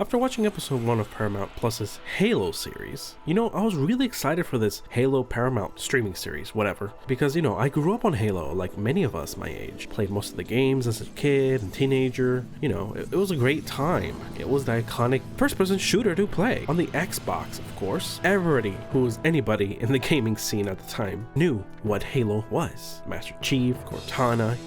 After watching episode 1 of Paramount Plus's Halo series, I was really excited for this Halo Paramount streaming series, whatever, because I grew up on Halo like many of us my age, played most of the games as a kid and teenager. It was a great time. It was the iconic first-person shooter to play on the Xbox, of course. Everybody who was anybody in the gaming scene at the time knew what Halo was. Master Chief, Cortana,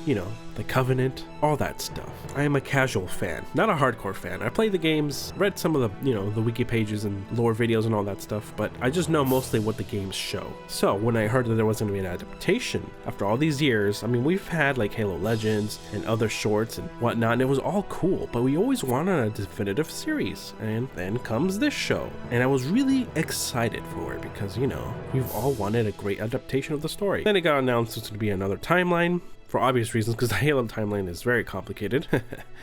the Covenant, all that stuff. I am a casual fan, not a hardcore fan. I played the games, read some of the, the wiki pages and lore videos and all that stuff, but I just know mostly what the games show. So when I heard that there was going to be an adaptation, after all these years, we've had like Halo Legends and other shorts and whatnot, and it was all cool, but we always wanted a definitive series, and then comes this show. And I was really excited for it because, we've all wanted a great adaptation of the story. Then it got announced it's going to be another timeline, for obvious reasons, because the Halo timeline is very complicated,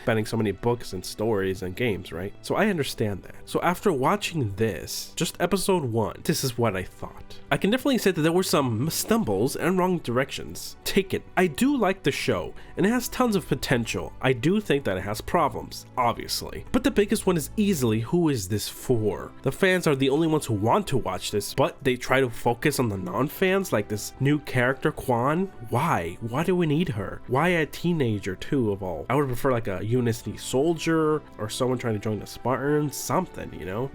spanning so many books and stories and games, right? So I understand that. So after watching this, just episode 1, this is what I thought. I can definitely say that there were some stumbles and wrong directions taken. I do like the show, and it has tons of potential. I do think that it has problems, obviously. But the biggest one is easily, who is this for? The fans are the only ones who want to watch this, but they try to focus on the non-fans, like this new character, Quan. Why? Why do we need her? Why a teenager too, of all? I would prefer like a Unity soldier or someone trying to join the Spartans, something,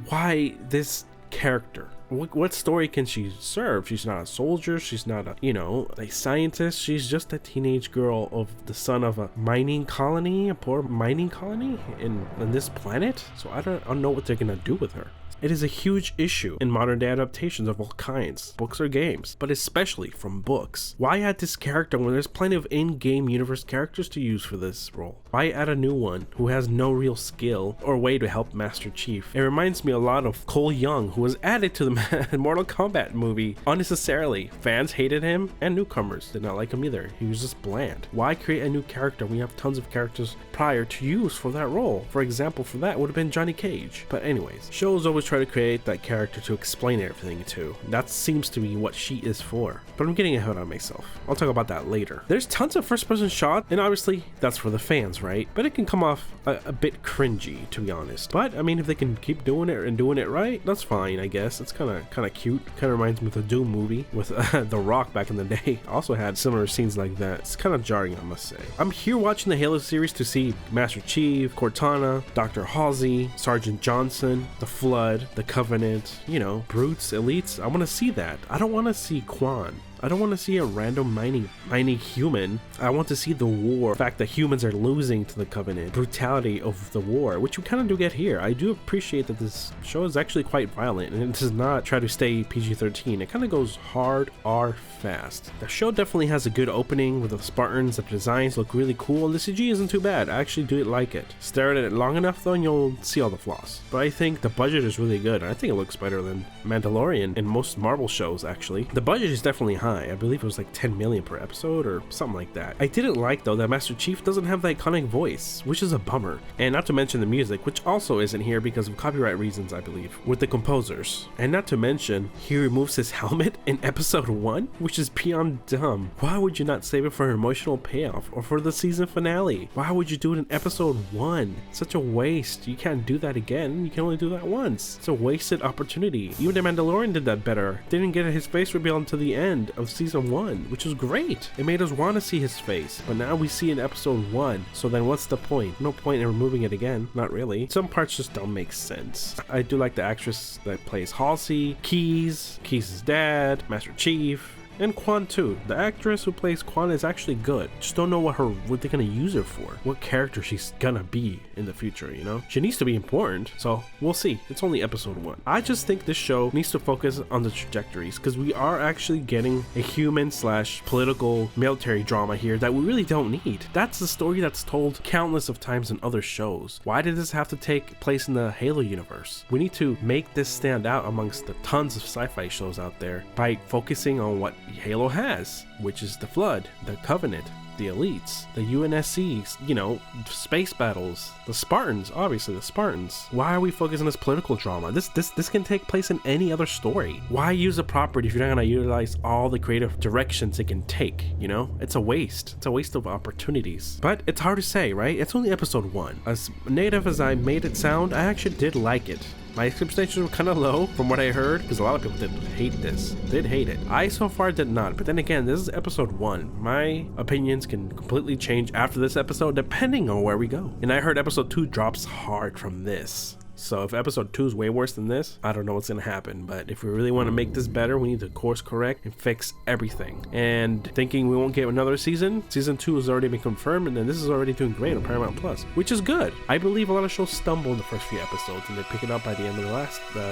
Why this character? What story can she serve? She's not a soldier, she's not a scientist, she's just a teenage girl of the son of a mining colony, a poor mining colony in this planet. So I don't know what they're gonna do with her. It is a huge issue in modern day adaptations of all kinds, books or games, but especially from books. Why add this character when there's plenty of in-game universe characters to use for this role? Why add a new one who has no real skill or way to help Master Chief? It reminds me a lot of Cole Young, who was added to the Mortal Kombat movie unnecessarily. Fans hated him, and newcomers did not like him either. He was just bland. Why create a new character when you have tons of characters prior to use for that role? For example, for that would have been Johnny Cage. But anyways, shows always try to create that character to explain everything to. That seems to be what she is for. But I'm getting ahead of myself. I'll talk about that later. There's tons of first-person shots, and obviously that's for the fans, right? But it can come off a bit cringy, to be honest. But if they can keep doing it and doing it right, that's fine, I guess. It's kind of cute. Kind of reminds me of the Doom movie with The Rock back in the day. Also had similar scenes like that. It's kind of jarring, I must say. I'm here watching the Halo series to see Master Chief, Cortana, Dr. Halsey, Sergeant Johnson, the Flood, the Covenant, brutes, elites. I want to see that. I don't want to see Quan. I don't want to see a random mining human. I want to see the war. The fact that humans are losing to the Covenant. Brutality of the war, which we kind of do get here. I do appreciate that this show is actually quite violent, and it does not try to stay PG-13. It kind of goes hard or fast. The show definitely has a good opening with the Spartans. The designs look really cool, and the CG isn't too bad. I actually do like it. Stare at it long enough though, and you'll see all the flaws. But I think the budget is really good. I think it looks better than Mandalorian and most Marvel shows, actually. The budget is definitely high. I believe it was like 10 million per episode or something like that. I didn't like though that Master Chief doesn't have the iconic voice, which is a bummer. And not to mention the music, which also isn't here because of copyright reasons, I believe, with the composers. And not to mention, he removes his helmet in episode 1, which is beyond dumb. Why would you not save it for an emotional payoff or for the season finale? Why would you do it in episode 1? Such a waste. You can't do that again. You can only do that once. It's a wasted opportunity. Even the Mandalorian did that better. Didn't get his face revealed until the end of season 1, which was great. It made us want to see his face, but now we see in episode 1, so then what's the point? No point in removing it again. Not really. Some parts just don't make sense. I do like the actress that plays Halsey, Keyes' dad, Master Chief, and Quan too. The actress who plays Quan is actually good. Just don't know what they're gonna use her for. What character she's gonna be in the future, She needs to be important, so we'll see. It's only episode 1. I just think this show needs to focus on the trajectories, because we are actually getting a human/political military drama here that we really don't need. That's the story that's told countless of times in other shows. Why did this have to take place in the Halo universe? We need to make this stand out amongst the tons of sci-fi shows out there by focusing on what Halo has, which is the Flood, the Covenant, the elites, the UNSCs, you know, space battles, the Spartans, obviously the Spartans. Why are we focused on this political drama? This can take place in any other story. Why use a property if you're not gonna utilize all the creative directions it can take, you know? It's a waste. It's a waste of opportunities. But it's hard to say, right? It's only episode 1. As negative as I made it sound, I actually did like it. My expectations were kind of low from what I heard, because a lot of people did hate this. Did hate it. I so far did not. But then again, this is episode 1. My opinions can completely change after this episode, depending on where we go. And I heard episode 2 drops hard from this. So if episode 2 is way worse than this, I don't know what's gonna happen. But if we really want to make this better, we need to course correct and fix everything. And thinking we won't get another season 2 has already been confirmed, and then this is already doing great on Paramount Plus, which is good. I believe a lot of shows stumble in the first few episodes, and they pick it up by the end of the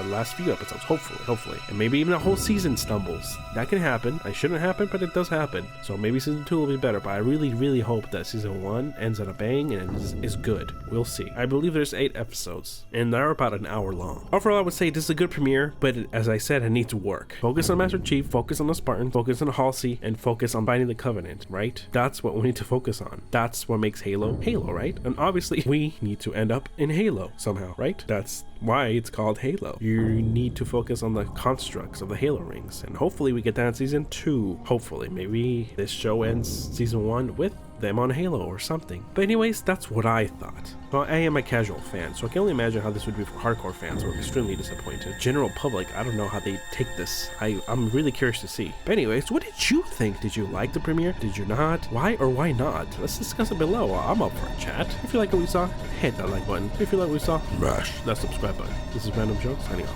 last few episodes, hopefully. And maybe even a whole season stumbles. That can happen. It shouldn't happen, but it does happen. So maybe season 2 will be better, but I really hope that season 1 ends on a bang and is good. We'll see. I believe there's 8 episodes, and they're about an hour long. Overall, I would say this is a good premiere, but as I said, it needs work. Focus on Master Chief, focus on the Spartan, focus on Halsey, and focus on finding the Covenant, right? That's what we need to focus on. That's what makes Halo, right? And obviously, we need to end up in Halo somehow, right? That's why it's called Halo. You need to focus on the constructs of the Halo rings, and hopefully we get that in season 2. Hopefully, maybe this show ends season 1 with them on Halo or something. But anyways, that's what I thought. Well, I am a casual fan, so I can only imagine how this would be for hardcore fans who are extremely disappointed. General public, I don't know how they take this. I'm really curious to see. But anyways, what did you think? Did you like the premiere? Did you not? Why or why not? Let's discuss it below. I'm up for a chat. If you like what we saw, hit that like button. If you like what we saw, smash that subscribe button. This is Random Joke signing off.